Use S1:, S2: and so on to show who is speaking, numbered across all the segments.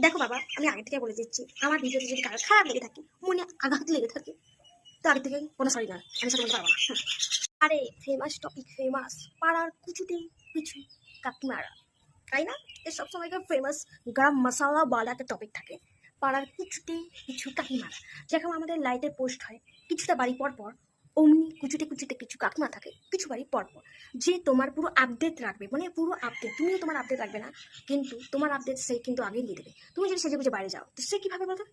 S1: দেখো বাবা, আমি আগে থেকে বলে দিচ্ছি, আমার ভিডিওতে যদি কারো খারাপ লেগে থাকে, মনে আঘাত লেগে থাকে, তো আগে থেকে কোনো সরি না, আমি সরি বলতে পারবো না। আরে ফেমাস টপিক, ফেমাস পাড়ার কুচুতে কিছু কাকিমারা, তাই না? এ সবসময় ফেমাস গরম মশলা বালা একটা টপিক থাকে। পাড়ার কুচুতে কিছু কাকিমারা, যেরকম আমাদের লাইটের পোস্ট হয় কিছুটা বাড়ি পর পর, অমনি কুচুতে কুচুতে কিছু কাকিমা থাকে কিছু বাড়ি পর পর, যে তোমার পুরো আপডেট রাখবে, মানে পুরো আপডেট। তুমিও তোমার আপডেট রাখবে না, কিন্তু তোমার আপডেট সে কিন্তু আগে দিয়ে দেবে। তুমি যদি সেজে গুজে বাইরে যাও, তো সে কিভাবে বলতো?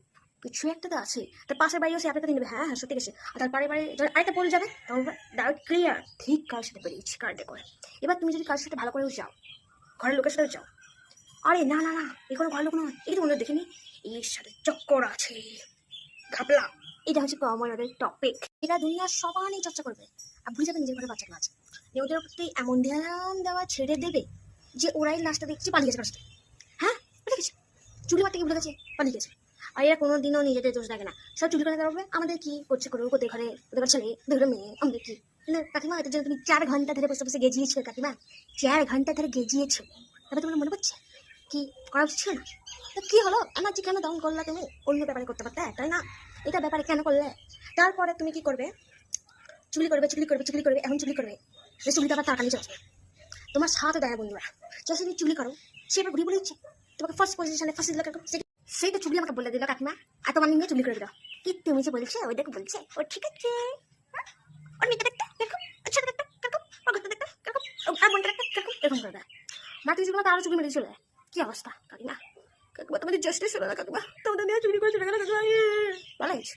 S1: কিছু একটা তো আছে, তার পাশের বাড়িও সে আপনাকে নেবে, হ্যাঁ হ্যাঁ সত্যি গেছে, আর তার পাড়ে বাড়ি যখন আরেকটা পড়ে যাবে তখন ডাউট ক্লিয়ার, ঠিক কার সাথে বেরিয়েছি কার্ডে করে। এবার তুমি যদি কার সাথে ভালো করেও যাও, ঘরের লোকের সাথেও যাও, আরে না না না, এ কোনো ঘরের লোক নয়, এই তো মনে দেখিনি, এর সাথে চক্কর আছে, ঘাপলা। এটা হচ্ছে কমনের টপিক, এটা দুনিয়ার সবাই চর্চা করবে। আর ভুলে যাবে নিজের ঘরে বাচ্চাগুলো আছে, ওদের প্রতি এমন ধ্যান দেওয়া ছেড়ে দেবে যে ওরাই লাস্টে দেখছি পালিয়ে গেছে কাছে। হ্যাঁ, বুঝে গেছে, চুলি মারতে গিয়ে ভুলে গেছে, পালিয়ে গেছে। আর এরা কোনোদিনও নিজেদের দোষ দেখে না, সব চুলি করে দেওয়া আমাদের কি করছে করুক, ওদের ঘরে ওদের ঘরে ছেলে, ওদের ঘরে মেয়ে, আমাদের কি। না কাকিমা, এটার জন্য তুমি 4 ঘন্টা ধরে বসে বসে গেজিয়েছো কাকিমা, 4 ঘন্টা ধরে গেজিয়েছো, তারপর তোমার মনে পড়ছে কি করা উচিত ছিল না? তো কি হলো, এনার্জি কেন ডাউন করলা তুমি? অন্য ব্যাপারে করতে পারতে, তাই না? এটা ব্যাপারে কেন করলে? তারপরে তুমি কি করবে? চুলি করবে চুলি করবে চুলি করবে, এখন চুলি করবে, চুলিটা আবার তাড়াতাড়ি চলে আসবে। তোমার সাথে দেয় বন্ধুরা, যখন তুমি চুলি করো, সে এবার ঘুরে বলে দিচ্ছে তোমাকে ফার্স্ট পজিশনে ফার্স্ট দিল, সেইটা চুলি আমাকে বলে দিল কাকিমা, আর তোমার নিয়ে চুলি করে দিল। কি তুমি যে বলছে, ওই দেখো বলছে ও ঠিক আছে, ওর মেয়েটা দেখতে দেখো, আচ্ছা দেখতে দেখো, ওর ঘরটা দেখতে দেখো, আর বোনটা দেখতে দেখো, এরকম করে দেয়। মাটি যেগুলো তারও চুলি মেরে চলে যায়। কি অবস্থা কাকিমা? কাকিমা তোমাদের জাস্টিস হলো না কাকিমা, তোমাদের নিয়ে চুরি করে চলে গেল কাকিমা, ভালো হয়েছে।